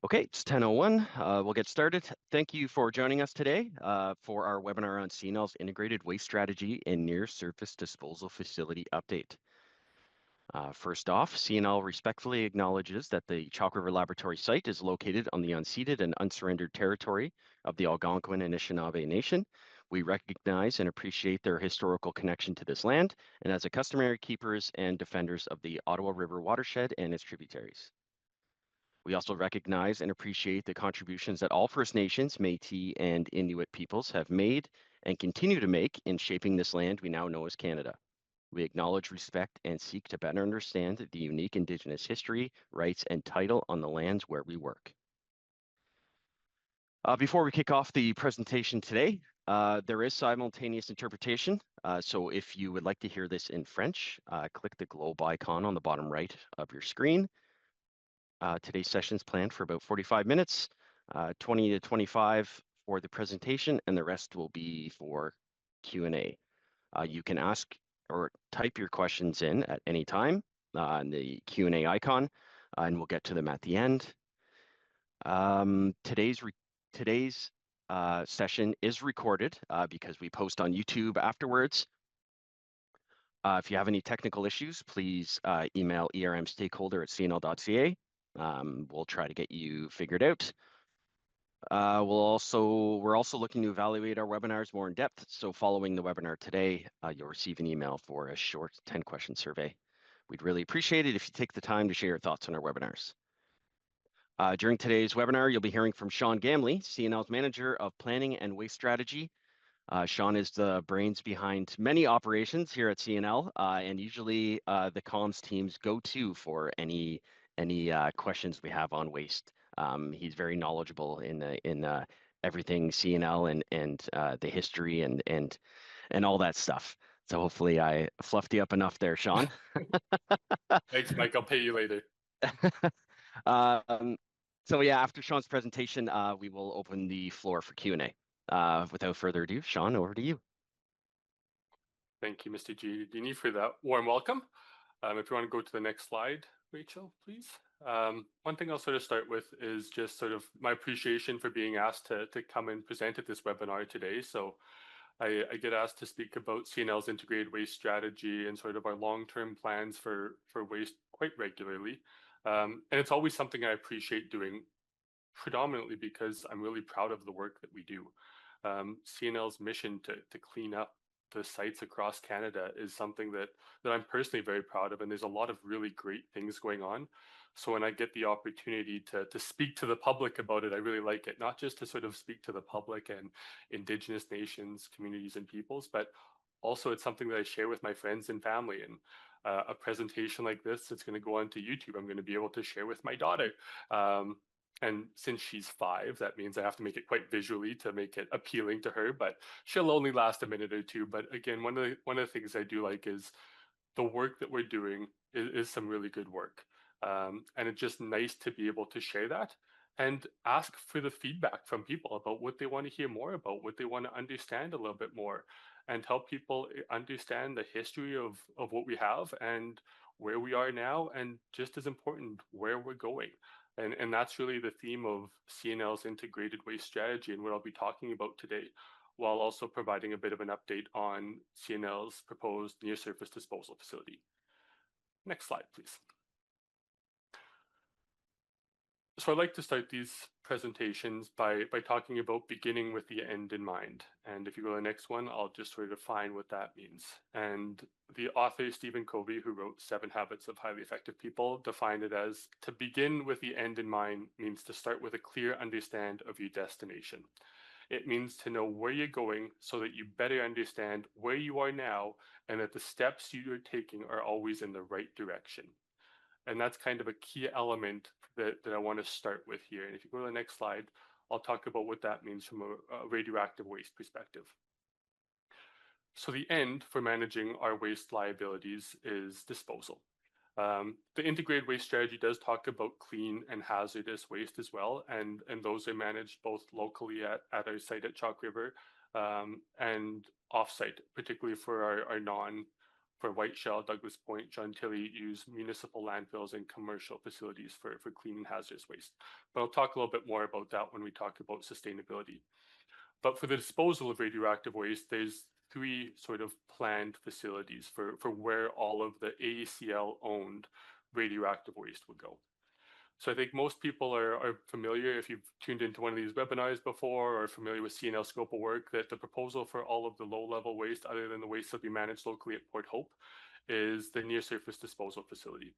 Okay, it's 10:01. We'll get started. Thank you for joining us today for our webinar on CNL's Integrated Waste Strategy and Near Surface Disposal Facility Update. First off, CNL respectfully acknowledges that the Chalk River Laboratory site is located on the unceded and unsurrendered territory of the Algonquin and Anishinaabe Nation. We recognize and appreciate their historical connection to this land, and as a customary keepers and defenders of the Ottawa River watershed and its tributaries. We also recognize and appreciate the contributions that all First Nations, Métis, and Inuit peoples have made and continue to make in shaping this land we now know as Canada. We acknowledge, respect, and seek to better understand the unique Indigenous history, rights, and title on the lands where we work. Before we kick off the presentation today, there is simultaneous interpretation. So if you would like to hear this in French, click the globe icon on the bottom right of your screen. Today's session is planned for about 45 minutes, 20 to 25 for the presentation, and the rest will be for Q&A. You can ask or type your questions in at any time in the Q&A icon, and we'll get to them at the end. Today's session is recorded because we post on YouTube afterwards. If you have any technical issues, please email ermstakeholder@cnl.ca. We'll try to get you figured out. We're also looking to evaluate our webinars more in depth. So following the webinar today, you'll receive an email for a short 10-question survey. We'd really appreciate it if you take the time to share your thoughts on our webinars. During today's webinar, you'll be hearing from Sean Gamley, CNL's Manager of Planning and Waste Strategy. Sean is the brains behind many operations here at CNL, and usually the comms team's go-to for any questions we have on waste. He's very knowledgeable in everything CNL and the history and all that stuff. So hopefully I fluffed you up enough there, Sean. Thanks, Mike. I'll pay you later. So yeah, after Sean's presentation, we will open the floor for Q&A. Without further ado, Sean, over to you. Thank you, Mr. Giardini, for that warm welcome. If you want to go to the next slide, Rachel, please. One thing I'll sort of start with is just sort of my appreciation for being asked to come and present at this webinar today. So I get asked to speak about CNL's integrated waste strategy and sort of our long-term plans for waste quite regularly. And it's always something I appreciate doing, predominantly because I'm really proud of the work that we do. CNL's mission to clean up the sites across Canada is something that I'm personally very proud of, and there's a lot of really great things going on. So when I get the opportunity to speak to the public about it, I really like it, not just to sort of speak to the public and Indigenous nations, communities, and peoples, but also it's something that I share with my friends and family. And a presentation like this, it's going to go onto YouTube. I'm going to be able to share with my daughter. And since she's 5, that means I have to make it quite visually to make it appealing to her, but she'll only last a minute or two. But again, one of the things I do like is the work that we're doing is some really good work. And it's just nice to be able to share that and ask for the feedback from people about what they want to hear more about, what they want to understand a little bit more, and help people understand the history of what we have and where we are now, and just as important, where we're going. And that's really the theme of CNL's integrated waste strategy and what I'll be talking about today, while also providing a bit of an update on CNL's proposed near surface disposal facility. Next slide, please. So I'd like to start these presentations by talking about beginning with the end in mind. And if you go to the next one, I'll just sort of define what that means. And the author, Stephen Covey, who wrote 7 Habits of Highly Effective People, defined it as to begin with the end in mind means to start with a clear understand of your destination. It means to know where you're going so that you better understand where you are now and that the steps you're taking are always in the right direction. And that's kind of a key element that I want to start with here. And if you go to the next slide, I'll talk about what that means from a radioactive waste perspective. So the end for managing our waste liabilities is disposal. The integrated waste strategy does talk about clean and hazardous waste as well, and those are managed both locally at our site at Chalk River and offsite, particularly for our for Whiteshell, Douglas Point, John Tilley use municipal landfills and commercial facilities for cleaning hazardous waste. But I'll talk a little bit more about that when we talk about sustainability. But for the disposal of radioactive waste, there's three sort of planned facilities for where all of the AECL owned radioactive waste would go. So I think most people are familiar, if you've tuned into one of these webinars before or familiar with CNL scope of work, that the proposal for all of the low-level waste, other than the waste that we manage locally at Port Hope, is the near-surface disposal facility.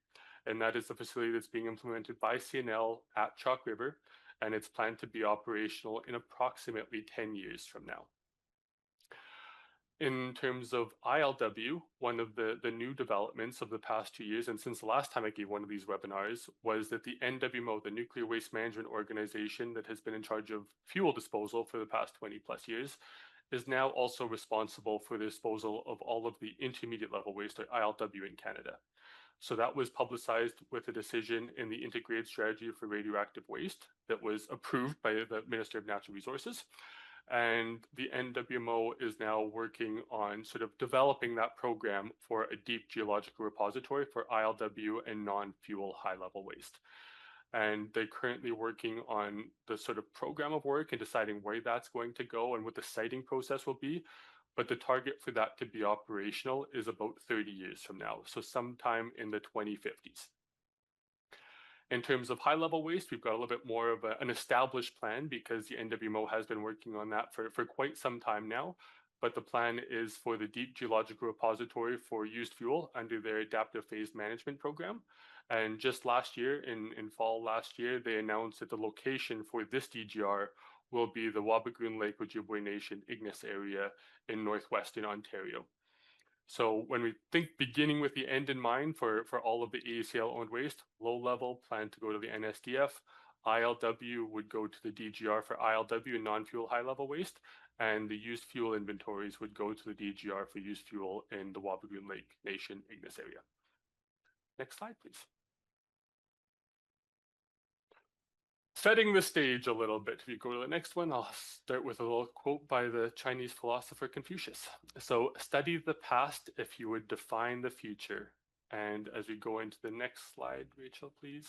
And that is the facility that's being implemented by CNL at Chalk River, and it's planned to be operational in approximately 10 years from now. In terms of ILW, one of the new developments of the past 2 years, and since the last time I gave one of these webinars, was that the NWMO, the Nuclear Waste Management Organization that has been in charge of fuel disposal for the past 20 plus years, is now also responsible for the disposal of all of the intermediate level waste, or ILW, in Canada. So that was publicized with a decision in the Integrated Strategy for Radioactive Waste that was approved by the Minister of Natural Resources. And the NWMO is now working on sort of developing that program for a deep geological repository for ILW and non-fuel high-level waste. And they're currently working on the sort of program of work and deciding where that's going to go and what the siting process will be. But the target for that to be operational is about 30 years from now, so sometime in the 2050s. In terms of high-level waste, we've got a little bit more of an established plan because the NWMO has been working on that for quite some time now. But the plan is for the Deep Geological Repository for used fuel under their Adaptive Phase Management Program. And just last year, in fall last year, they announced that the location for this DGR will be the Wabigoon Lake Ojibwe Nation Ignis area in northwestern Ontario. So when we think beginning with the end in mind for all of the AECL owned waste, low level plan to go to the NSDF, ILW would go to the DGR for ILW and non-fuel high level waste, and the used fuel inventories would go to the DGR for used fuel in the Wabigoon Lake Nation Ignis area. Next slide, please. Setting the stage a little bit. If you go to the next one, I'll start with a little quote by the Chinese philosopher Confucius. So, study the past if you would define the future. And as we go into the next slide, Rachel, please,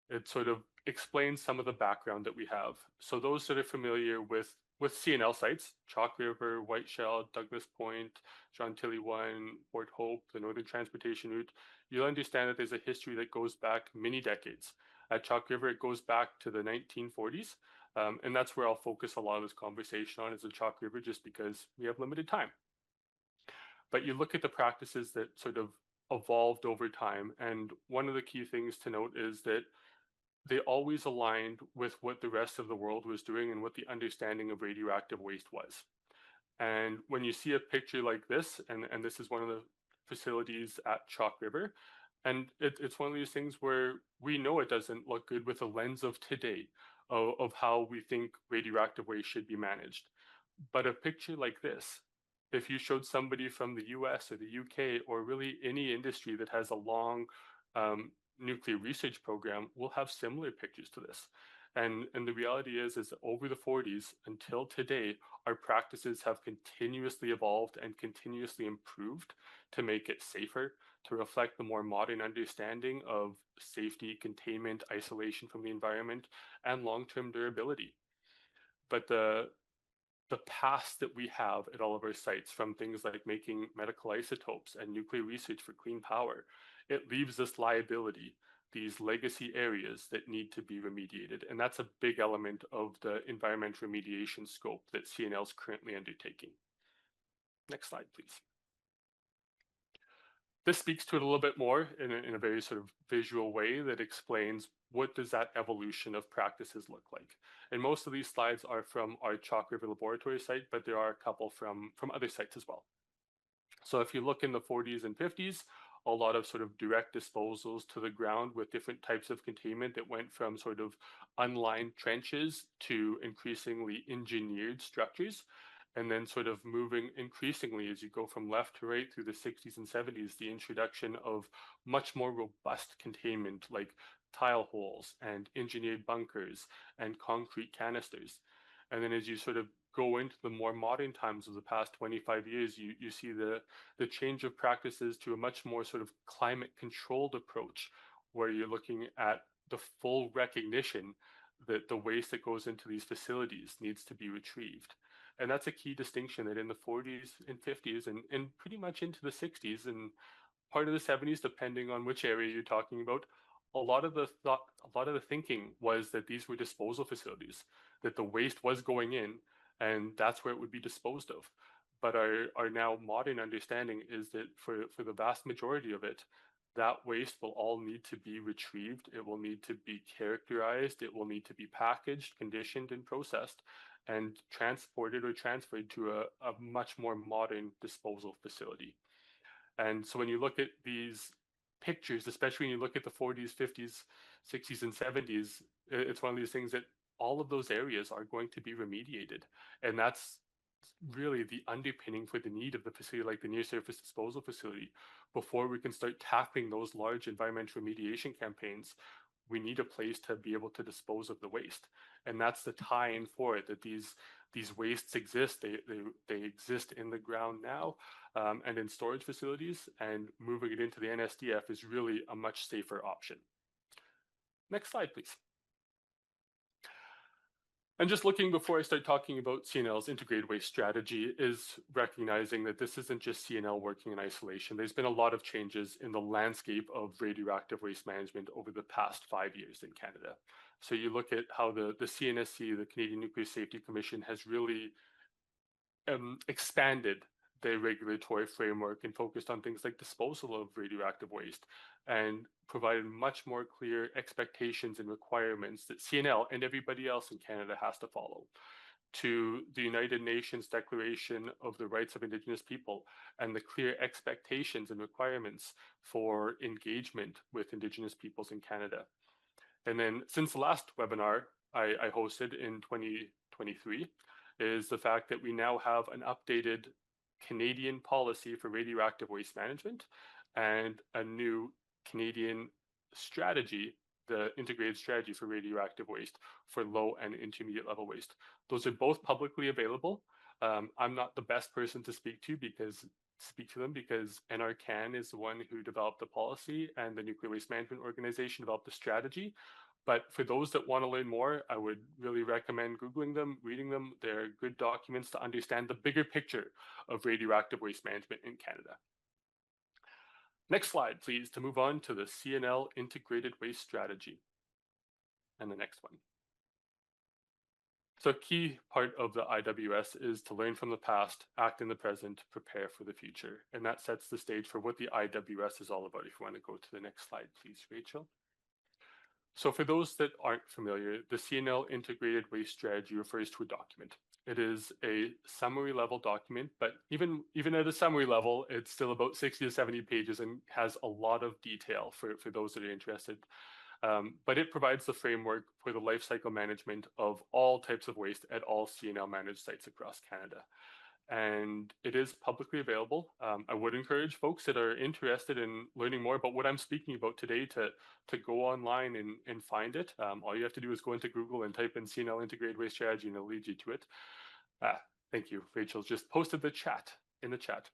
it sort of explains some of the background that we have. So those that are familiar with CNL sites, Chalk River, Whiteshell, Douglas Point, John Tilley 1, Port Hope, the Northern Transportation Route, you'll understand that there's a history that goes back many decades. At Chalk River, it goes back to the 1940s, and that's where I'll focus a lot of this conversation on, is the Chalk River, just because we have limited time. But you look at the practices that sort of evolved over time, and one of the key things to note is that they always aligned with what the rest of the world was doing and what the understanding of radioactive waste was. And when you see a picture like this, and this is one of the facilities at Chalk River, and it's one of these things where we know it doesn't look good with the lens of today, of how we think radioactive waste should be managed. But a picture like this, if you showed somebody from the US or the UK, or really any industry that has a long nuclear research program, will have similar pictures to this. And the reality is over the 40s until today, our practices have continuously evolved and continuously improved to make it safer, to reflect the more modern understanding of safety, containment, isolation from the environment, and long-term durability. But the past that we have at all of our sites, from things like making medical isotopes and nuclear research for clean power, it leaves this liability, these legacy areas that need to be remediated. And that's a big element of the environmental remediation scope that CNL is currently undertaking. Next slide, please. This speaks to it a little bit more in a very sort of visual way that explains what does that evolution of practices look like. And most of these slides are from our Chalk River Laboratory site, but there are a couple from other sites as well. So if you look in the 40s and 50s, a lot of sort of direct disposals to the ground with different types of containment that went from sort of unlined trenches to increasingly engineered structures. And then sort of moving increasingly as you go from left to right through the 60s and 70s, the introduction of much more robust containment like tile holes and engineered bunkers and concrete canisters. And then as you sort of go into the more modern times of the past 25 years, you see the change of practices to a much more sort of climate controlled approach, where you're looking at the full recognition that the waste that goes into these facilities needs to be retrieved. And that's a key distinction that in the 40s and 50s and pretty much into the 60s and part of the 70s, depending on which area you're talking about, a lot of the thinking was that these were disposal facilities, that the waste was going in, and that's where it would be disposed of. But our now modern understanding is that for the vast majority of it, that waste will all need to be retrieved. It will need to be characterized. It will need to be packaged, conditioned, and processed, and transported or transferred to a much more modern disposal facility. And so when you look at these pictures, especially when you look at the 40s, 50s, 60s, and 70s, it's one of these things that all of those areas are going to be remediated. And that's really the underpinning for the need of the facility like the near surface disposal facility. Before we can start tackling those large environmental remediation campaigns, we need a place to be able to dispose of the waste. And that's the tie-in for it, that these wastes exist. They exist in the ground now, and in storage facilities, and moving it into the NSDF is really a much safer option. Next slide, please. And just looking before I start talking about CNL's integrated waste strategy is recognizing that this isn't just CNL working in isolation. There's been a lot of changes in the landscape of radioactive waste management over the past 5 years in Canada. So you look at how the CNSC, the Canadian Nuclear Safety Commission, has really expanded their regulatory framework and focused on things like disposal of radioactive waste and provided much more clear expectations and requirements that CNL and everybody else in Canada has to follow, to the United Nations Declaration of the Rights of Indigenous People and the clear expectations and requirements for engagement with Indigenous peoples in Canada. And then since the last webinar I hosted in 2023 is the fact that we now have an updated Canadian policy for radioactive waste management and a new Canadian strategy, the integrated strategy for radioactive waste for low and intermediate level waste. Those are both publicly available. I'm not the best person to speak to them because NRCan is the one who developed the policy and the Nuclear Waste Management Organization developed the strategy. But for those that want to learn more, I would really recommend Googling them, reading them. They're good documents to understand the bigger picture of radioactive waste management in Canada. Next slide, please, to move on to the CNL Integrated Waste Strategy. And the next one. So a key part of the IWS is to learn from the past, act in the present, prepare for the future. And that sets the stage for what the IWS is all about. If you want to go to the next slide, please, Rachel. So for those that aren't familiar, the CNL Integrated Waste Strategy refers to a document. It is a summary level document, but even at a summary level, it's still about 60 to 70 pages and has a lot of detail for those that are interested. But it provides the framework for the life cycle management of all types of waste at all CNL managed sites across Canada. And it is publicly available. I would encourage folks that are interested in learning more about what I'm speaking about today to go online and find it. All you have to do is go into Google and type in CNL Integrated Waste Strategy and it'll lead you to it. Thank you. Rachel just posted the chat in the chat.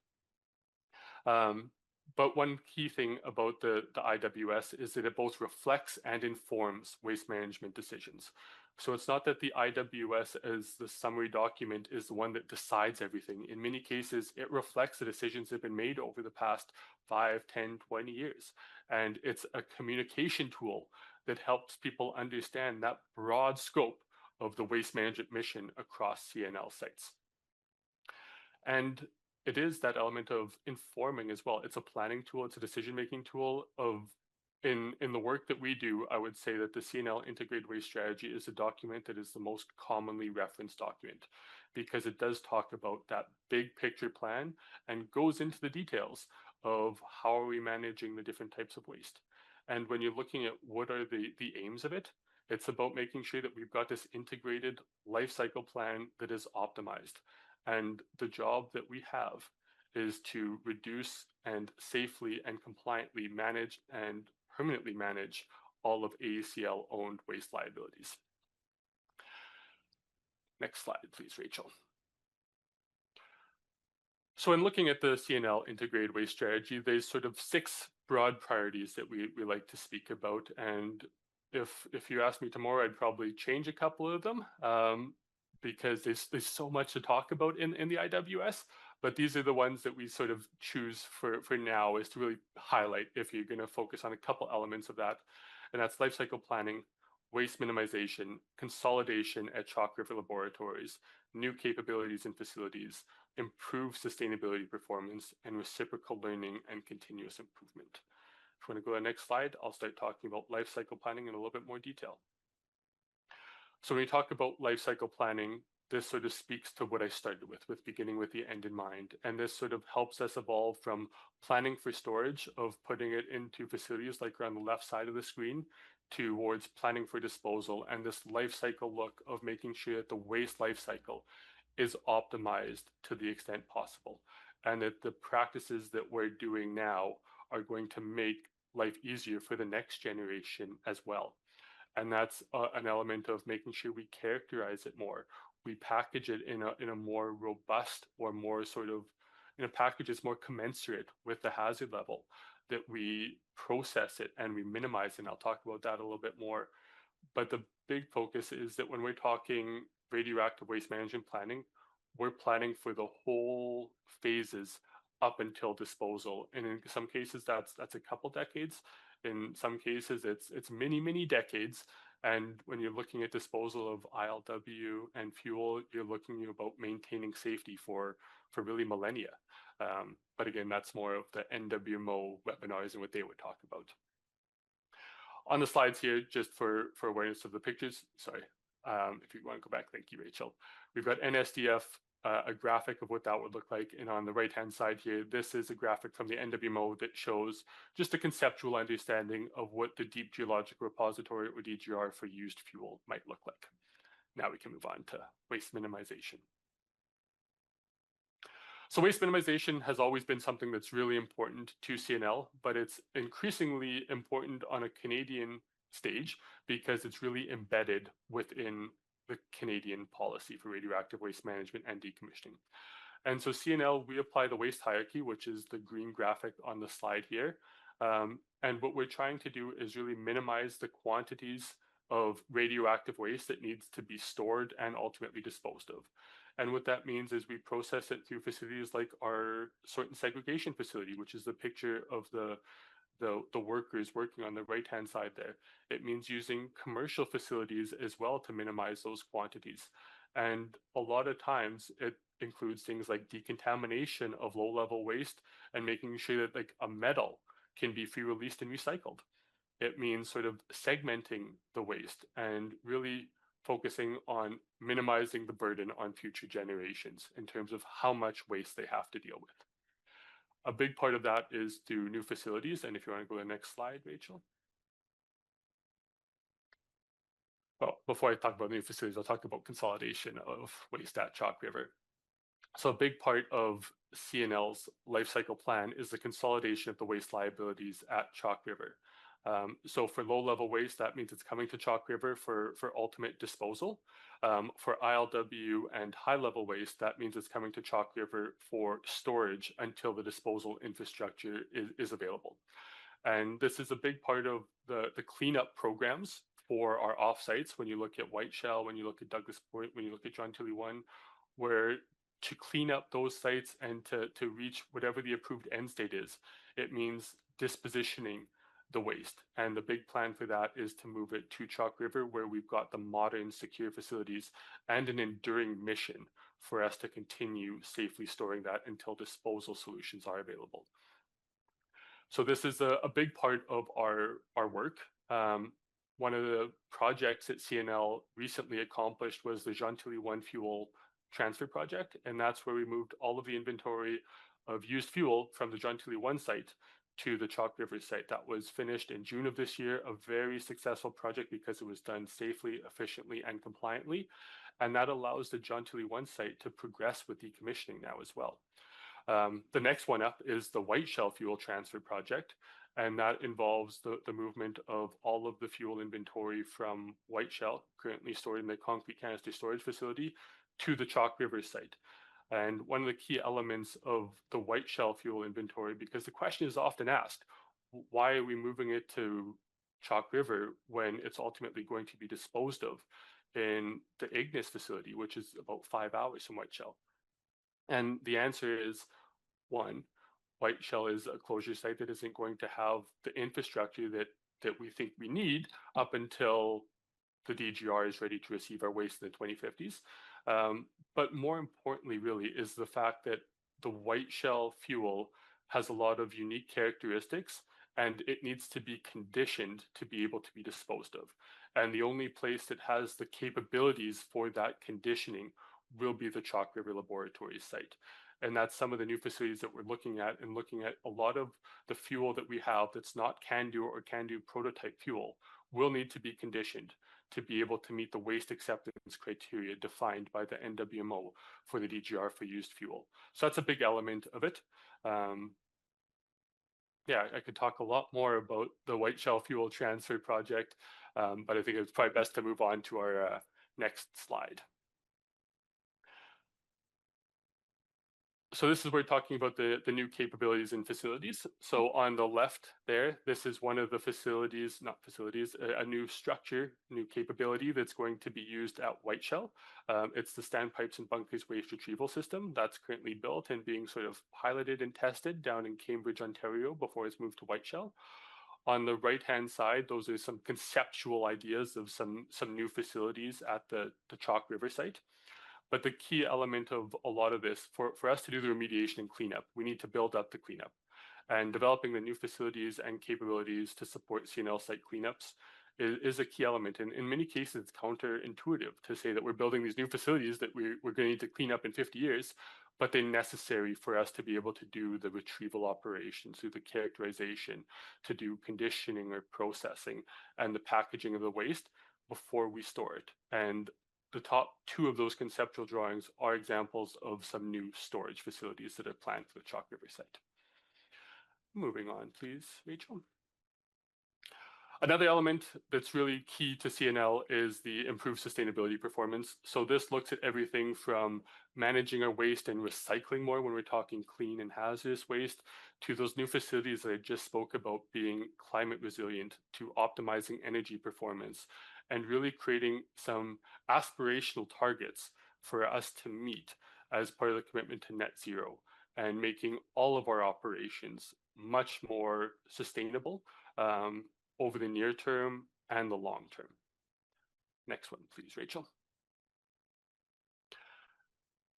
But one key thing about the IWS is that it both reflects and informs waste management decisions. So it's not that the IWS as the summary document is the one that decides everything. In many cases, it reflects the decisions that have been made over the past 5, 10, 20 years. And it's a communication tool that helps people understand that broad scope of the waste management mission across CNL sites. And it is that element of informing as well. It's a planning tool, it's a decision-making tool of in the work that we do, I would say that the CNL Integrated Waste Strategy is a document that is the most commonly referenced document because it does talk about that big picture plan and goes into the details of how are we managing the different types of waste. And when you're looking at what are the aims of it, it's about making sure that we've got this integrated life cycle plan that is optimized. And the job that we have is to reduce and safely and compliantly manage and permanently manage all of AECL-owned waste liabilities. Next slide, please, Rachel. So in looking at the CNL integrated waste strategy, there's sort of 6 broad priorities that we like to speak about. And if you ask me tomorrow, I'd probably change a couple of them, because there's so much to talk about in the IWS. But these are the ones that we sort of choose for now, is to really highlight if you're going to focus on a couple elements of that. And that's life cycle planning, waste minimization, consolidation at Chalk River Laboratories, new capabilities and facilities, improve sustainability performance, and reciprocal learning and continuous improvement. If you want to go to the next slide, I'll start talking about life cycle planning in a little bit more detail. So when we talk about life cycle planning, this sort of speaks to what I started with beginning with the end in mind. And this sort of helps us evolve from planning for storage, of putting it into facilities like around the left side of the screen, towards planning for disposal, and this life cycle look of making sure that the waste life cycle is optimized to the extent possible, and that the practices that we're doing now are going to make life easier for the next generation as well. And that's an element of making sure we characterize it more. We package it in a more robust, or more sort of in a package that's more commensurate with the hazard level, that we process it and we minimize it. And I'll talk about that a little bit more. But the big focus is that when we're talking radioactive waste management planning, we're planning for the whole phases up until disposal. And in some cases, that's a couple decades. In some cases, it's many decades. And when you're looking at disposal of ILW and fuel, you're looking about maintaining safety for really millennia. But again, that's more of the NWMO webinars and what they would talk about. On the slides here, just for awareness of the pictures, sorry, if you want to go back, thank you, Rachel. We've got NSDF, a graphic of what that would look like. And on the right-hand side here, this is a graphic from the NWMO that shows just a conceptual understanding of what the Deep Geologic Repository, or DGR, for used fuel might look like. Now we can move on to waste minimization. So waste minimization has always been something that's really important to CNL, but it's increasingly important on a Canadian stage, because it's really embedded within the Canadian policy for radioactive waste management and decommissioning. And so CNL, we apply the waste hierarchy, which is the green graphic on the slide here. And what we're trying to do is really minimize the quantities of radioactive waste that needs to be stored and ultimately disposed of. And what that means is we process it through facilities like our sort and segregation facility, which is the picture of the workers working on the right-hand side there. It means using commercial facilities as well to minimize those quantities. And a lot of times it includes things like decontamination of low-level waste, and making sure that like a metal can be free released and recycled. It means sort of segmenting the waste and really focusing on minimizing the burden on future generations in terms of how much waste they have to deal with. A big part of that is through new facilities. And if you want to go to the next slide, Rachel. Well, before I talk about new facilities, I'll talk about consolidation of waste at Chalk River. So a big part of CNL's life cycle plan is the consolidation of the waste liabilities at Chalk River. So for low-level waste, that means it's coming to Chalk River for ultimate disposal. For ILW and high-level waste, that means it's coming to Chalk River for storage until the disposal infrastructure is available. And this is a big part of the cleanup programs for our offsites. When you look at Whiteshell, when you look at Douglas Point, when you look at John Tilley 1, where to clean up those sites and to reach whatever the approved end state is, it means dispositioning the waste. And the big plan for that is to move it to Chalk River, where we've got the modern, secure facilities and an enduring mission for us to continue safely storing that until disposal solutions are available. So this is a big part of our work. One of the projects that CNL recently accomplished was the Jean Tilley 1 fuel transfer project, and that's where we moved all of the inventory of used fuel from the John Tilley 1 site to the Chalk River site. That was finished in June of this year, a very successful project because it was done safely, efficiently, and compliantly. And that allows the John Tilley 1 site to progress with decommissioning now as well. The next one up is the Whiteshell fuel transfer project, and that involves the movement of all of the fuel inventory from Whiteshell, currently stored in the concrete canister storage facility, to the Chalk River site. and one of the key elements of the white shell fuel inventory, because the question is often asked, why are we moving it to Chalk River when it's ultimately going to be disposed of in the Ignis facility, which is about 5 hours from White Shell? And the answer is, one, White Shell is a closure site that isn't going to have the infrastructure that we think we need up until the DGR is ready to receive our waste in the 2050s. But more importantly, really, is the fact that the white shell fuel has a lot of unique characteristics and it needs to be conditioned to be able to be disposed of. And the only place that has the capabilities for that conditioning will be the Chalk River Laboratories site. And that's some of the new facilities that we're looking at, and looking at a lot of the fuel that we have that's not CANDU or CANDU prototype fuel will need to be conditioned to be able to meet the waste acceptance criteria defined by the NWMO for the DGR for used fuel. So that's a big element of it. Yeah, I could talk a lot more about the white shell fuel transfer project, but I think it's probably best to move on to our next slide. So this is where we're talking about the new capabilities and facilities. So on the left there, this is one of the facilities, not facilities, a new structure, new capability that's going to be used at Whiteshell. It's the standpipes and bunkers waste retrieval system that's currently built and being sort of piloted and tested down in Cambridge, Ontario before it's moved to Whiteshell. On the right-hand side, those are some conceptual ideas of some new facilities at the Chalk River site. But the key element of a lot of this, for us to do the remediation and cleanup, we need to build up the cleanup. And developing the new facilities and capabilities to support CNL site cleanups is a key element. And in many cases, it's counterintuitive to say that we're building these new facilities that we're going to need to clean up in 50 years, but they're necessary for us to be able to do the retrieval operations, do the characterization, to do conditioning or processing, and the packaging of the waste before we store it. And the top two of those conceptual drawings are examples of some new storage facilities that are planned for the Chalk River site. Moving on, please, Rachel. Another element that's really key to CNL is the improved sustainability performance. So this looks at everything from managing our waste and recycling more when we're talking clean and hazardous waste, to those new facilities that I just spoke about being climate resilient, to optimizing energy performance, and really creating some aspirational targets for us to meet as part of the commitment to net zero, and making all of our operations much more sustainable over the near term and the long term. Next one, please, Rachel.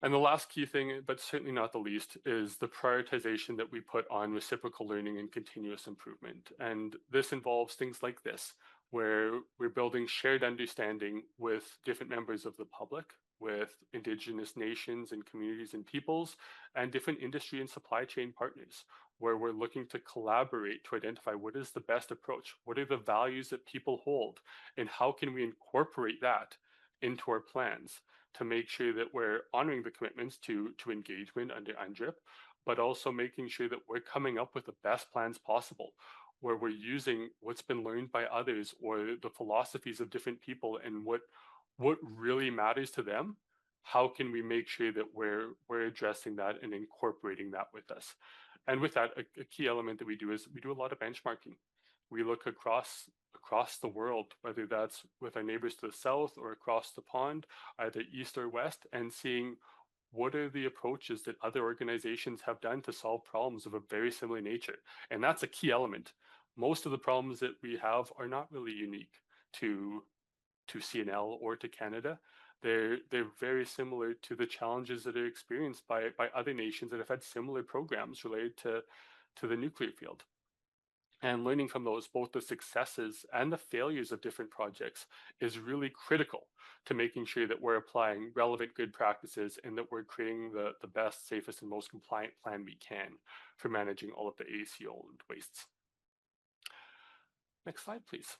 And the last key thing, but certainly not the least, is the prioritization that we put on reciprocal learning and continuous improvement. And this involves things like this, where we're building shared understanding with different members of the public, with Indigenous nations and communities and peoples, and different industry and supply chain partners, where we're looking to collaborate to identify what is the best approach, what are the values that people hold, and how can we incorporate that into our plans to make sure that we're honoring the commitments to engagement under UNDRIP, but also making sure that we're coming up with the best plans possible, where we're using what's been learned by others or the philosophies of different people and what really matters to them. How can we make sure that we're addressing that and incorporating that with us? And with that, a key element that we do is we do a lot of benchmarking. We look across the world, whether that's with our neighbors to the south or across the pond, either east or west, and seeing what are the approaches that other organizations have done to solve problems of a very similar nature. And that's a key element. Most of the problems that we have are not really unique to CNL or to Canada. They're very similar to the challenges that are experienced by other nations that have had similar programs related to the nuclear field. And learning from those, both the successes and the failures of different projects, is really critical to making sure that we're applying relevant good practices and that we're creating the best, safest, and most compliant plan we can for managing all of the ACO wastes. Next slide, please.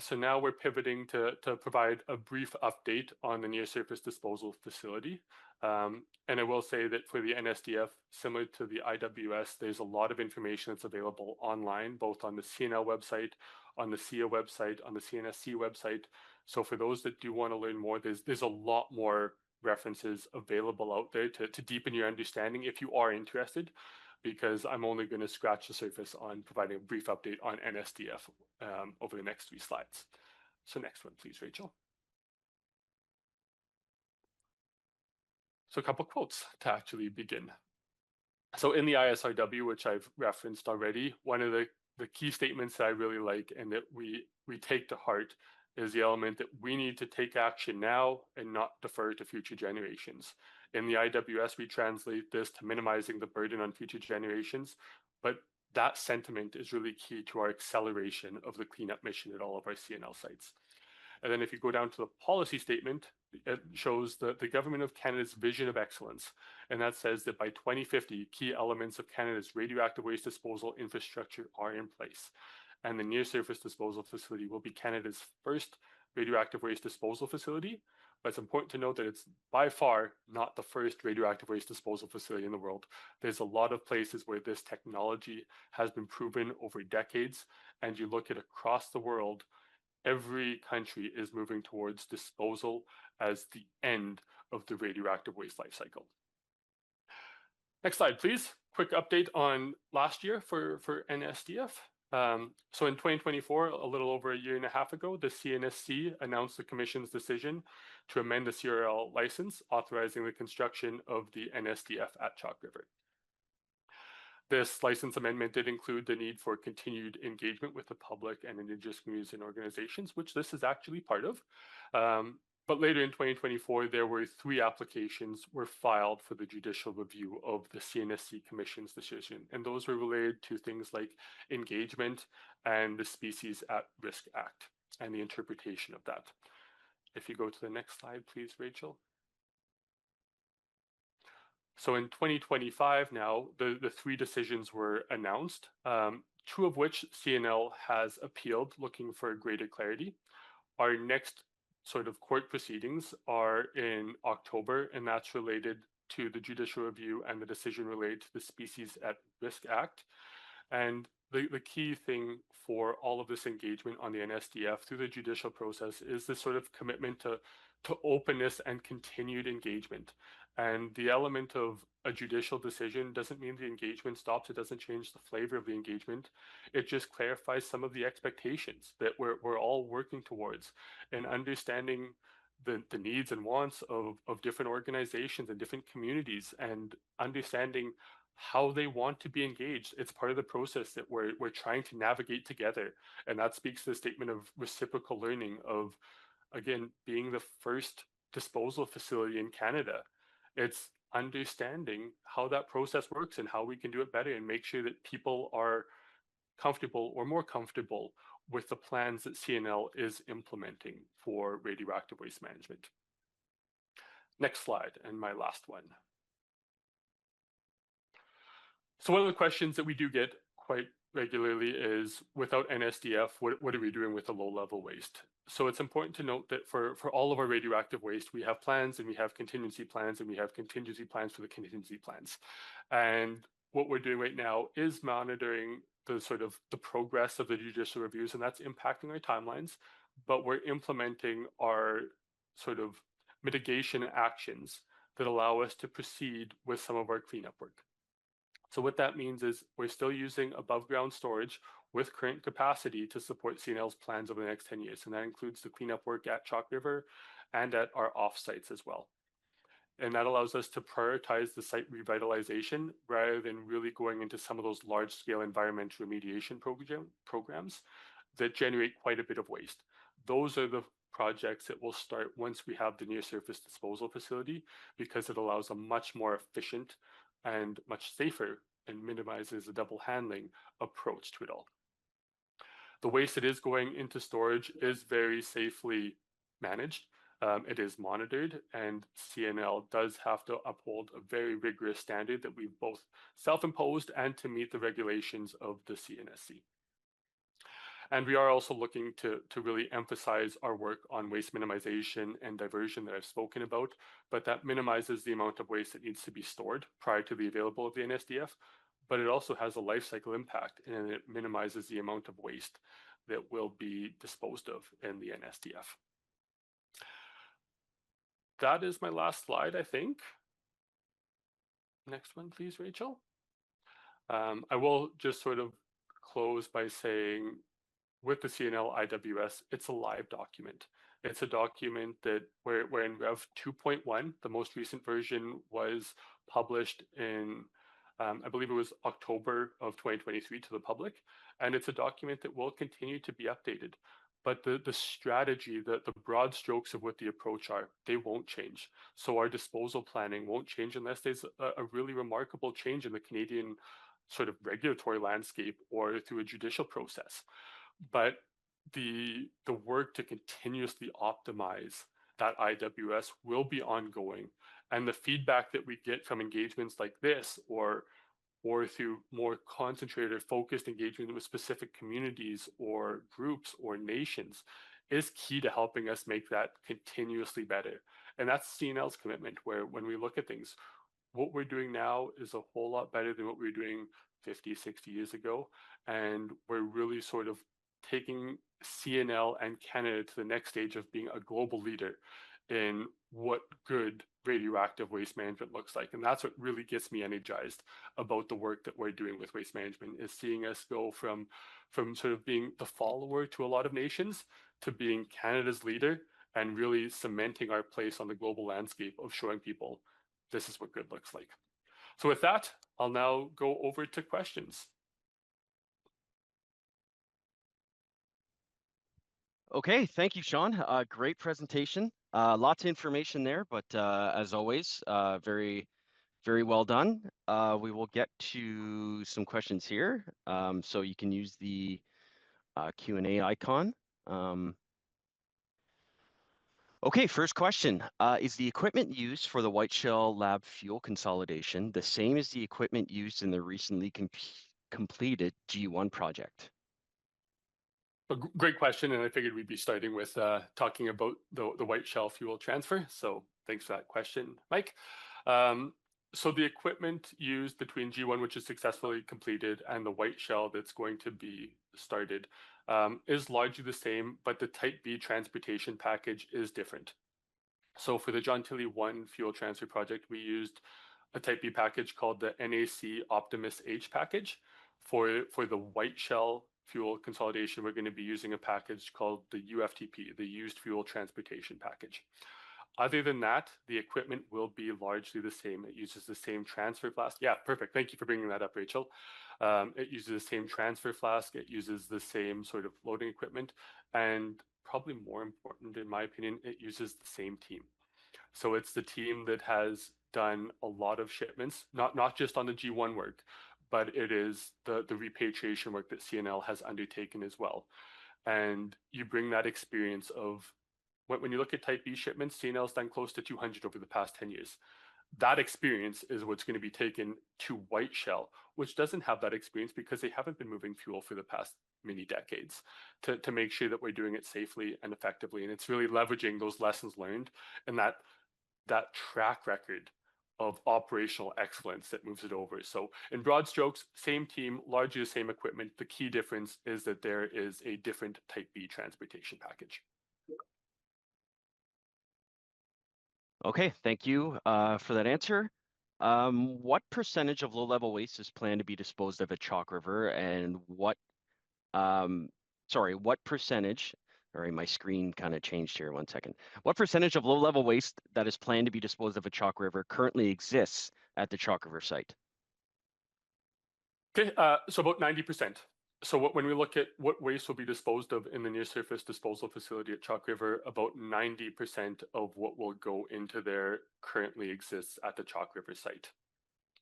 So now we're pivoting to provide a brief update on the near surface disposal facility. And I will say that for the NSDF, similar to the IWS, there's a lot of information that's available online, both on the CNL website, on the CIA website, on the CNSC website. So for those that do want to learn more, there's a lot more references available out there to deepen your understanding if you are interested, because I'm only going to scratch the surface on providing a brief update on NSDF over the next 3 slides. So next one, please, Rachel. So a couple quotes to actually begin. So in the ISRW, which I've referenced already, one of the key statements that I really like and that we take to heart is the element that we need to take action now and not defer to future generations. In the IWS, we translate this to minimizing the burden on future generations, but that sentiment is really key to our acceleration of the cleanup mission at all of our CNL sites. And then if you go down to the policy statement, it shows the Government of Canada's vision of excellence. And that says that by 2050, key elements of Canada's radioactive waste disposal infrastructure are in place. And the near surface disposal facility will be Canada's first radioactive waste disposal facility. But it's important to note that it's by far not the first radioactive waste disposal facility in the world. There's a lot of places where this technology has been proven over decades. And you look at across the world, every country is moving towards disposal as the end of the radioactive waste life cycle. Next slide, please. Quick update on last year for NSDF. So in 2024, a little over a year and a half ago, the CNSC announced the Commission's decision to amend the CRL license, authorizing the construction of the NSDF at Chalk River. This license amendment did include the need for continued engagement with the public and Indigenous communities and organizations, which this is actually part of. But later in 2024, there were 3 applications were filed for the judicial review of the CNSC Commission's decision. And those were related to things like engagement and the Species at Risk Act and the interpretation of that. If you go to the next slide, please, Rachel. So in 2025 now, the 3 decisions were announced, 2 of which CNL has appealed, looking for greater clarity. Our next sort of court proceedings are in October, and that's related to the judicial review and the decision related to the Species at Risk Act. And the key thing for all of this engagement on the NSDF through the judicial process is this sort of commitment to openness and continued engagement. And the element of a judicial decision doesn't mean the engagement stops. It doesn't change the flavor of the engagement. It just clarifies some of the expectations that we're all working towards, and understanding the needs and wants of different organizations and different communities, and understanding how they want to be engaged. It's part of the process that we're trying to navigate together. And that speaks to the statement of reciprocal learning of, again, being the first disposal facility in Canada. It's understanding how that process works and how we can do it better and make sure that people are comfortable or more comfortable with the plans that CNL is implementing for radioactive waste management. Next slide, and my last one. So one of the questions that we do get quite regularly is, without NSDF, what are we doing with the low-level waste? So it's important to note that for all of our radioactive waste, we have plans and we have contingency plans and we have contingency plans for the contingency plans. And what we're doing right now is monitoring the progress of the judicial reviews, and that's impacting our timelines, but we're implementing our sort of mitigation actions that allow us to proceed with some of our cleanup work. So what that means is we're still using above ground storage with current capacity to support CNL's plans over the next 10 years. And that includes the cleanup work at Chalk River and at our offsites as well. And that allows us to prioritize the site revitalization rather than really going into some of those large scale environmental remediation programs that generate quite a bit of waste. Those are the projects that will start once we have the near surface disposal facility, because it allows a much more efficient and much safer and minimizes the double handling approach to it all. The waste that is going into storage is very safely managed. It is monitored, and CNL does have to uphold a very rigorous standard that we've both self-imposed and to meet the regulations of the CNSC. And we are also looking to really emphasize our work on waste minimization and diversion that I've spoken about, but that minimizes the amount of waste that needs to be stored prior to the availability of the NSDF, but it also has a life cycle impact, and it minimizes the amount of waste that will be disposed of in the NSDF. that is my last slide, I think. Next one, please, Rachel. I will just sort of close by saying with the CNL IWS, it's a live document. It's a document that we're in Rev 2.1. The most recent version was published in, I believe it was October of 2023 to the public. And it's a document that will continue to be updated. But the strategy, the broad strokes of what the approach are, they won't change. So our disposal planning won't change unless there's a really remarkable change in the Canadian sort of regulatory landscape or through a judicial process. But the work to continuously optimize that IWS will be ongoing. And the feedback that we get from engagements like this or through more concentrated or focused engagement with specific communities or groups or nations is key to helping us make that continuously better. And that's CNL's commitment, where when we look at things, what we're doing now is a whole lot better than what we were doing 50, 60 years ago. And we're really sort of taking CNL and Canada to the next stage of being a global leader in what good radioactive waste management looks like. And that's what really gets me energized about the work that we're doing with waste management, is seeing us go from sort of being the follower to a lot of nations to being Canada's leader and really cementing our place on the global landscape of showing people this is what good looks like. So with that, I'll now go over to questions. Okay, thank you, Sean. Great presentation. Lots of information there, but as always, very, very well done. We will get to some questions here. So you can use the Q&A icon. Okay, first question. Is the equipment used for the White Shell Lab fuel consolidation the same as the equipment used in the recently completed G1 project? A great question, and I figured we'd be starting with talking about the white shell fuel transfer. So thanks for that question, Mike. So the equipment used between G1, which is successfully completed, and the white shell that's going to be started is largely the same, but the Type B transportation package is different. So for the John Tilley 1 fuel transfer project, we used a Type B package called the NAC Optimus H package. For the white shell fuel consolidation, we're going to be using a package called the UFTP, the Used Fuel Transportation Package. Other than that, the equipment will be largely the same. It uses the same transfer flask. Yeah, perfect. Thank you for bringing that up, Rachel. It uses the same transfer flask. It uses the same sort of loading equipment. And probably more important, in my opinion, it uses the same team. So it's the team that has done a lot of shipments, not just on the G1 work, but it is the repatriation work that CNL has undertaken as well. And you bring that experience of when you look at Type B shipments, CNL's done close to 200 over the past 10 years. That experience is what's going to be taken to White Shell, which doesn't have that experience because they haven't been moving fuel for the past many decades to make sure that we're doing it safely and effectively. And it's really leveraging those lessons learned and that track record of operational excellence that moves it over. So in broad strokes, same team, largely the same equipment. The key difference is that there is a different Type B transportation package. Okay, thank you for that answer. What percentage of low-level waste is planned to be disposed of at Chalk River, and what percentage, sorry, my screen kind of changed here, 1 second. What percentage of low-level waste that is planned to be disposed of at Chalk River currently exists at the Chalk River site? Okay, so about 90%. So when we look at what waste will be disposed of in the near surface disposal facility at Chalk River, about 90% of what will go into there currently exists at the Chalk River site.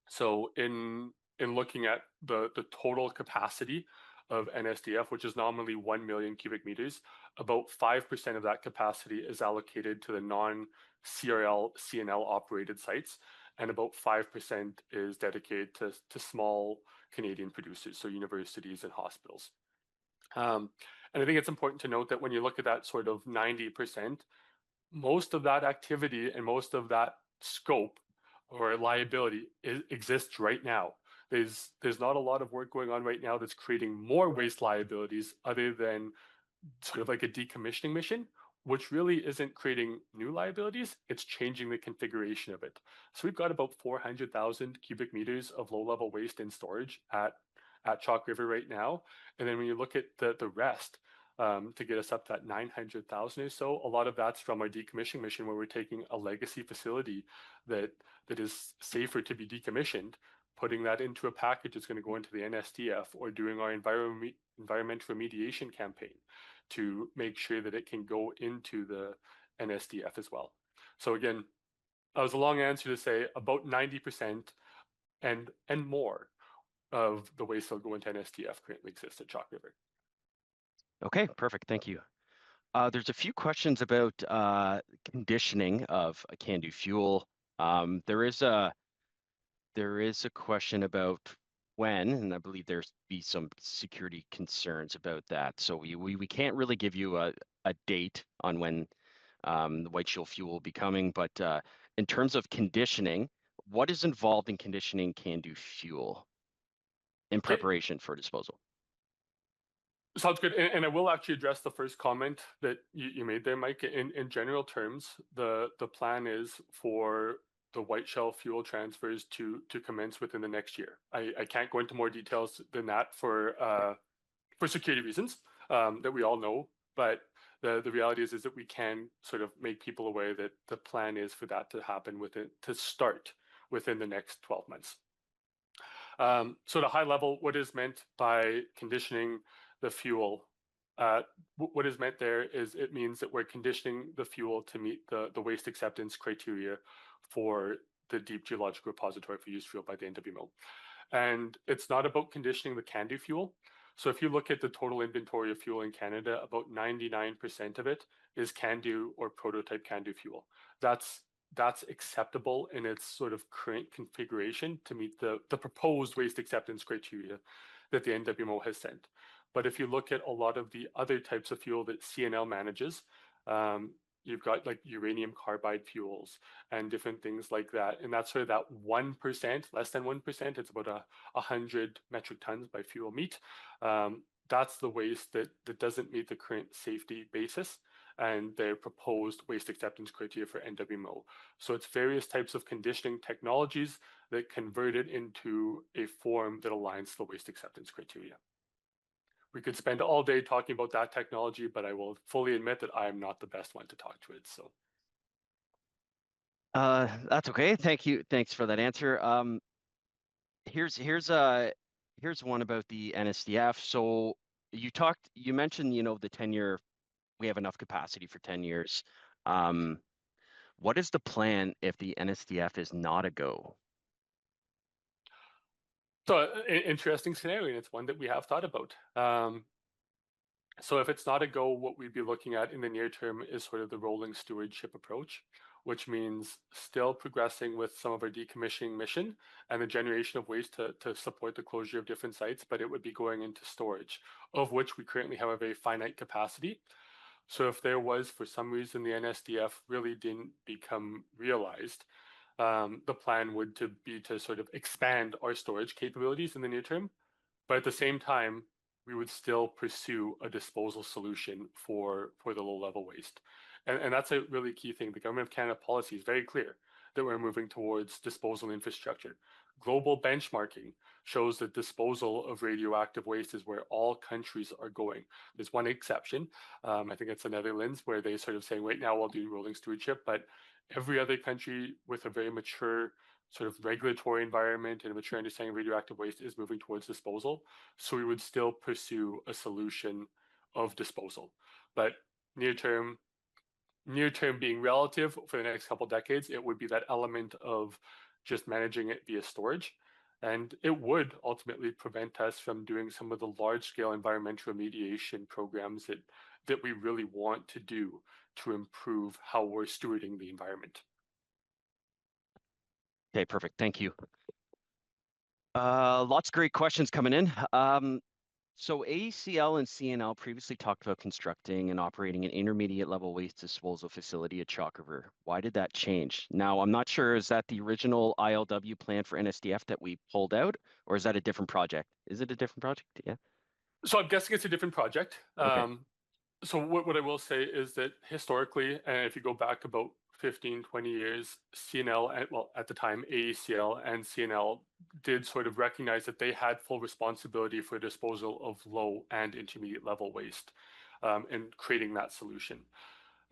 So in looking at the total capacity of NSDF, which is nominally 1 million cubic meters, about 5% of that capacity is allocated to the non-CRL, CNL operated sites, and about 5% is dedicated to small Canadian producers, so universities and hospitals. And I think it's important to note that when you look at that sort of 90%, most of that activity and most of that scope or liability exists right now. There's not a lot of work going on right now that's creating more waste liabilities other than sort of like a decommissioning mission which really isn't creating new liabilities, it's changing the configuration of it. So we've got about 400,000 cubic meters of low-level waste in storage at Chalk River right now. And then when you look at the rest, to get us up to that 900,000 or so, a lot of that's from our decommissioning mission, where we're taking a legacy facility that is safer to be decommissioned, putting that into a package that's going to go into the NSDF, or doing our environmental remediation campaign to make sure that it can go into the NSDF as well. So again, that was a long answer to say about 90% and more of the waste that'll go into NSDF currently exists at Chalk River. Okay, perfect. Thank you. There's a few questions about conditioning of a CANDU fuel. There is a question about when, and I believe there's be some security concerns about that. So we can't really give you a date on when the white shell fuel will be coming, but in terms of conditioning, what is involved in conditioning CANDU fuel in Okay, preparation for disposal? sounds good. And I will actually address the first comment that you made there, Mike. In general terms, the plan is for the white shell fuel transfers to commence within the next year. I can't go into more details than that for security reasons, that we all know. But the reality is that we can sort of make people aware that the plan is for that to happen to start within the next 12 months. So at a high level, what is meant by conditioning the fuel? What is meant there is it means that we're conditioning the fuel to meet the waste acceptance criteria for the deep geological repository for used fuel by the NWMO. And it's not about conditioning the CANDU fuel. So if you look at the total inventory of fuel in Canada, about 99% of it is CANDU or prototype CANDU fuel. That's acceptable in its sort of current configuration to meet the proposed waste acceptance criteria that the NWMO has sent. But if you look at a lot of the other types of fuel that CNL manages, you've got like uranium carbide fuels and different things like that. And that's sort of that 1%, less than 1%. It's about 100 metric tons by fuel meet. That's the waste that doesn't meet the current safety basis and their proposed waste acceptance criteria for NWMO. So it's various types of conditioning technologies that convert it into a form that aligns to the waste acceptance criteria. We could spend all day talking about that technology, but I will fully admit that I am not the best one to talk to it. So That's okay. Thank you. Thanks for that answer. Here's one about the NSDF. So you mentioned, the 10-year, we have enough capacity for 10 years. What is the plan if the NSDF is not a go? So interesting scenario, and it's one that we have thought about. So if it's not a go, what we'd be looking at in the near term is sort of the rolling stewardship approach, which means still progressing with some of our decommissioning mission and the generation of waste to support the closure of different sites, but it would be going into storage, of which we currently have a very finite capacity. So if there was, for some reason, the NSDF really didn't become realized, the plan would be to sort of expand our storage capabilities in the near term, but at the same time, we would still pursue a disposal solution for the low level waste. And that's a really key thing. The Government of Canada policy is very clear that we're moving towards disposal infrastructure. Global benchmarking shows that disposal of radioactive waste is where all countries are going. There's one exception. I think it's the Netherlands, where they sort of say, wait, now we'll do rolling stewardship. But every other country with a very mature sort of regulatory environment and a mature understanding of radioactive waste is moving towards disposal. So we would still pursue a solution of disposal. But near term being relative for the next couple of decades, it would be that element of just managing it via storage. And it would ultimately prevent us from doing some of the large scale environmental remediation programs that we really want to do to improve how we're stewarding the environment. Okay, perfect. Thank you. Lots of great questions coming in. So ACL and CNL previously talked about constructing and operating an intermediate level waste disposal facility at Chalk River. Why did that change? Now, I'm not sure, is that the original ILW plan for NSDF that we pulled out, or is that a different project? Is it a different project? Yeah. So I'm guessing it's a different project. Okay. So what I will say is that historically, and if you go back about 15, 20 years, CNL, and well, at the time, AECL and CNL did sort of recognize that they had full responsibility for disposal of low and intermediate level waste, and creating that solution.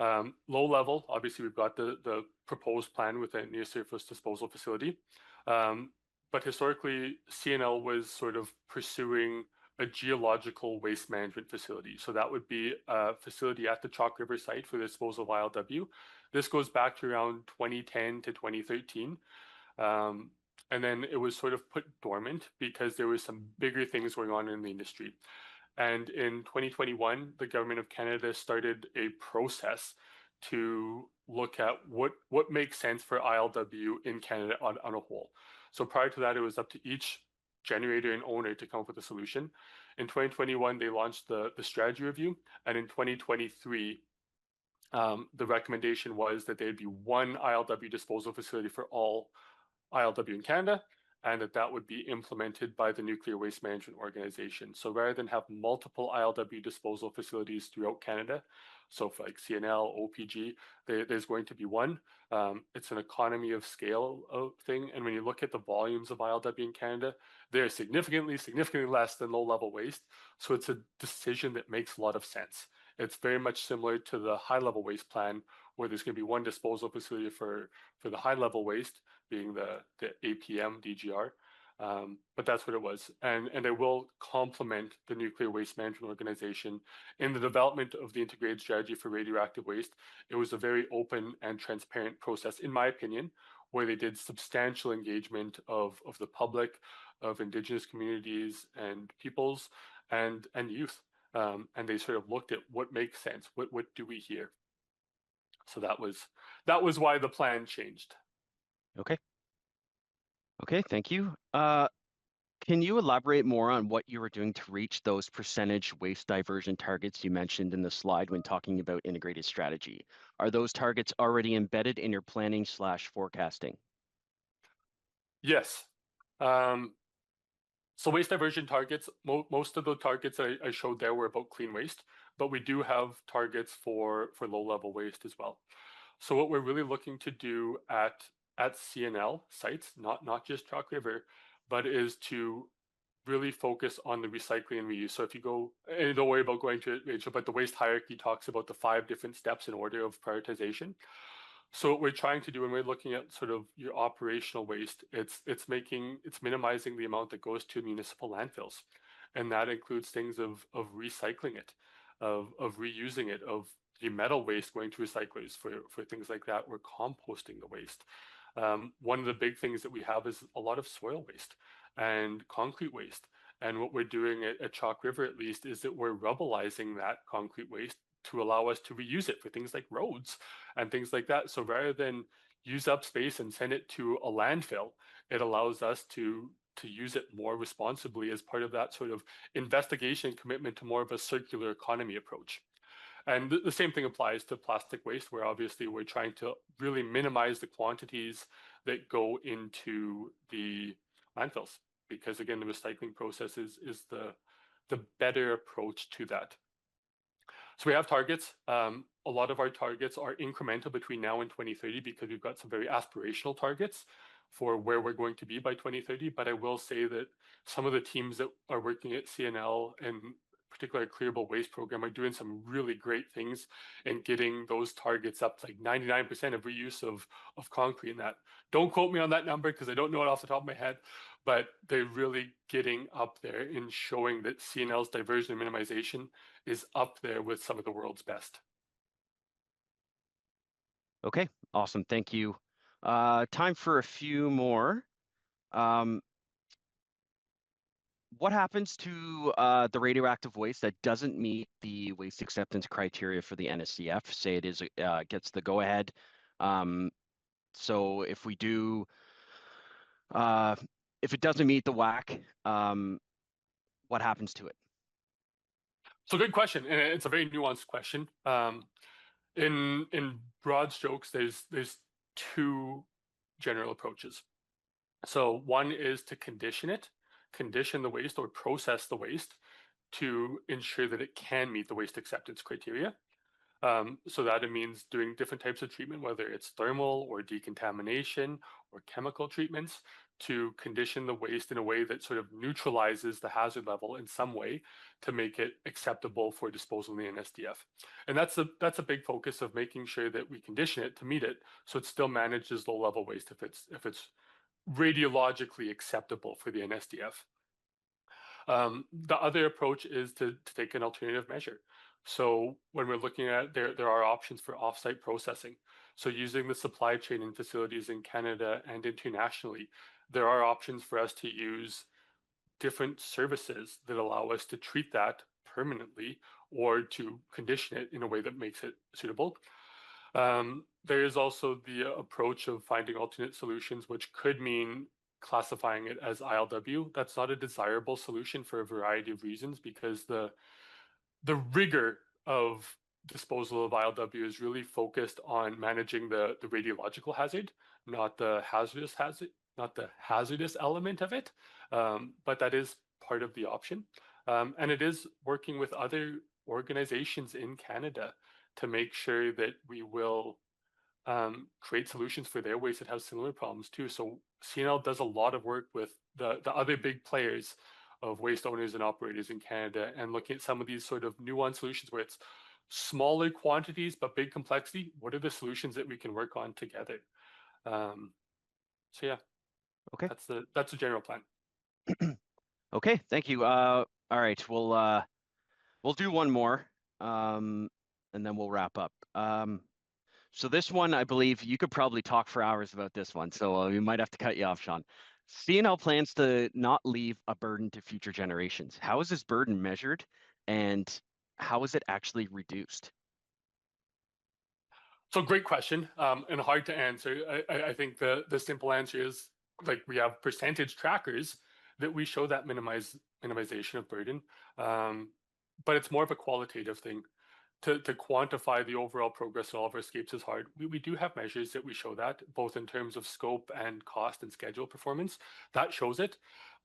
Low level, obviously, we've got the proposed plan with a near surface disposal facility. Um, but historically, CNL was sort of pursuing a geological waste management facility. So that would be a facility at the Chalk River site for the disposal of ILW. This goes back to around 2010 to 2013. Um, and then it was sort of put dormant because there was some bigger things going on in the industry. And in 2021, the government of Canada started a process to look at what makes sense for ILW in Canada on a whole. So prior to that, it was up to each generator and owner to come up with a solution. In 2021, they launched the strategy review, and in 2023, the recommendation was that there'd be one ILW disposal facility for all ILW in Canada, and that would be implemented by the Nuclear Waste Management Organization. So rather than have multiple ILW disposal facilities throughout Canada, so for like CNL, OPG, there's going to be one. It's an economy of scale thing, and when you look at the volumes of ILW in Canada, they're significantly less than low-level waste. So it's a decision that makes a lot of sense. It's very much similar to the high-level waste plan, where there's going to be one disposal facility for the high-level waste, being the APM DGR. But that's what it was. And it will complement the Nuclear Waste Management Organization in the development of the integrated strategy for radioactive waste. It was a very open and transparent process, in my opinion, where they did substantial engagement of the public, of Indigenous communities and peoples, and youth. And they sort of looked at what makes sense, what do we hear. So that was why the plan changed. Okay. Okay, thank you. Can you elaborate more on what you were doing to reach those percentage waste diversion targets you mentioned in the slide when talking about integrated strategy? Are those targets already embedded in your planning slash forecasting? Yes. So waste diversion targets, most of the targets I showed there were about clean waste, but we do have targets for low level waste as well. So what we're really looking to do at CNL sites, not just Chalk River, but is to really focus on the recycling and reuse. So if you go, and don't worry about going to it, Rachel, but the waste hierarchy talks about the 5 different steps in order of prioritization. So what we're trying to do when we're looking at sort of your operational waste, it's minimizing the amount that goes to municipal landfills. And that includes things of recycling it, of reusing it, of the metal waste going to recyclers for things like that. We're composting the waste. One of the big things that we have is a lot of soil waste and concrete waste. And what we're doing at Chalk River, at least, is that we're rubblizing that concrete waste to allow us to reuse it for things like roads and things like that. So rather than use up space and send it to a landfill, it allows us to use it more responsibly as part of that sort of investigation commitment to more of a circular economy approach. And the same thing applies to plastic waste, where obviously we're trying to really minimize the quantities that go into the landfills, because again, the recycling process is the better approach to that. So we have targets. A lot of our targets are incremental between now and 2030 because we've got some very aspirational targets for where we're going to be by 2030. But I will say that some of the teams that are working at CNL and particularly our clearable waste program are doing some really great things in getting those targets up to like 99% of reuse of concrete and that. Don't quote me on that number because I don't know it off the top of my head, but they're really getting up there in showing that CNL's diversion and minimization is up there with some of the world's best. Okay, awesome. Thank you. Time for a few more. What happens to the radioactive waste that doesn't meet the waste acceptance criteria for the NSCF? Say it is gets the go ahead. So if we do, if it doesn't meet the WAC, what happens to it? So good question, and it's a very nuanced question. In broad strokes, there's 2 general approaches. So one is to condition the waste or process the waste to ensure that it can meet the waste acceptance criteria. So that it means doing different types of treatment, whether it's thermal or decontamination or chemical treatments, to condition the waste in a way that sort of neutralizes the hazard level in some way to make it acceptable for disposal in the NSDF. And that's a big focus of making sure that we condition it to meet it, so it still manages low level waste if it's radiologically acceptable for the NSDF. The other approach is to take an alternative measure. So when we're looking at there are options for offsite processing. So using the supply chain and facilities in Canada and internationally, there are options for us to use different services that allow us to treat that permanently or to condition it in a way that makes it suitable. There is also the approach of finding alternate solutions, which could mean classifying it as ILW. That's not a desirable solution for a variety of reasons, because the rigor of disposal of ILW is really focused on managing the radiological hazard, not the hazardous element of it. But that is part of the option. And it is working with other organizations in Canada to make sure that we will create solutions for their waste that have similar problems too. So CNL does a lot of work with the other big players of waste owners and operators in Canada, and looking at some of these sort of nuanced solutions where it's smaller quantities but big complexity. What are the solutions that we can work on together? So yeah, Okay. that's the general plan. Okay, thank you. All right, we'll do one more, and then we'll wrap up. So this one, I believe you could probably talk for hours about this one, so we might have to cut you off, Sean. CNL plans to not leave a burden to future generations. How is this burden measured, and how is it actually reduced? So great question, and hard to answer. I think the simple answer is, like, we have percentage trackers that we show that minimization of burden, but it's more of a qualitative thing. To quantify the overall progress in all of our escapes is hard. We do have measures that we show that, both in terms of scope and cost and schedule performance. That shows it.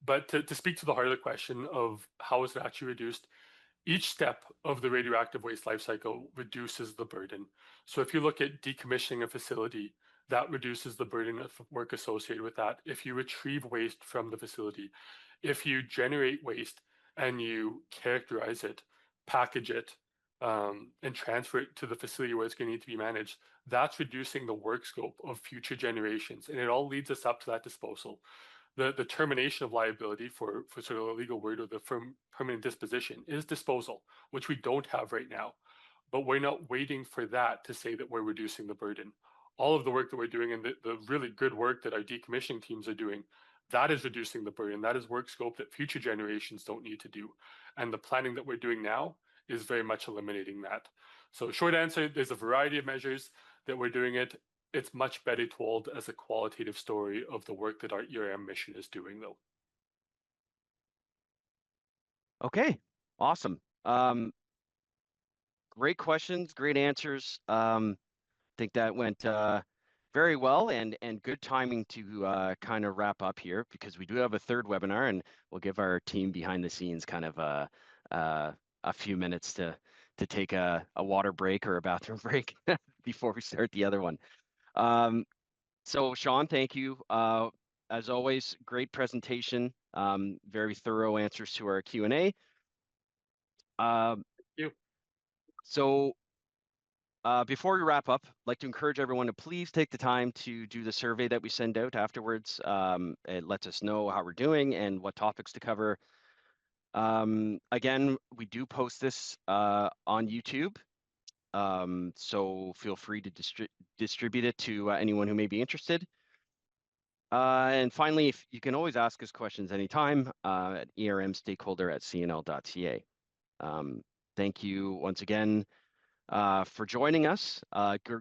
But to speak to the harder question of how is it actually reduced, each step of the radioactive waste life cycle reduces the burden. So if you look at decommissioning a facility, that reduces the burden of work associated with that. If you retrieve waste from the facility, if you generate waste and you characterize it, package it, and transfer it to the facility where it's going to need to be managed, that's reducing the work scope of future generations. And it all leads us up to that disposal. The termination of liability, for sort of a legal word, or the permanent disposition, is disposal, which we don't have right now. But we're not waiting for that to say that we're reducing the burden. All of the work that we're doing, and the really good work that our decommissioning teams are doing, that is reducing the burden. That is work scope that future generations don't need to do. And the planning that we're doing now is very much eliminating that. So short answer, there's a variety of measures that we're doing it. It's much better told as a qualitative story of the work that our ERM mission is doing, though. Okay, awesome. Great questions, great answers. Think that went very well, and good timing to kind of wrap up here, because we do have a third webinar, and we'll give our team behind the scenes kind of a few minutes to take a water break or a bathroom break before we start the other one. So Sean, thank you. As always, great presentation. Very thorough answers to our Q&A. You. So before we wrap up, I'd like to encourage everyone to please take the time to do the survey that we send out afterwards. It lets us know how we're doing and what topics to cover. Again, we do post this on YouTube, so feel free to distribute it to anyone who may be interested. And finally, if you can always ask us questions anytime at ermstakeholder@cnl.ca. Thank you once again for joining us.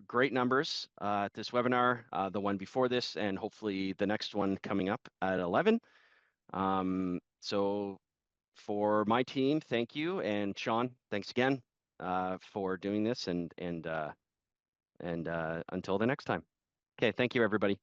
Great numbers at this webinar, the one before this, and hopefully the next one coming up at 11. So for my team, thank you. And Sean, thanks again for doing this, and until the next time. Okay, thank you, everybody.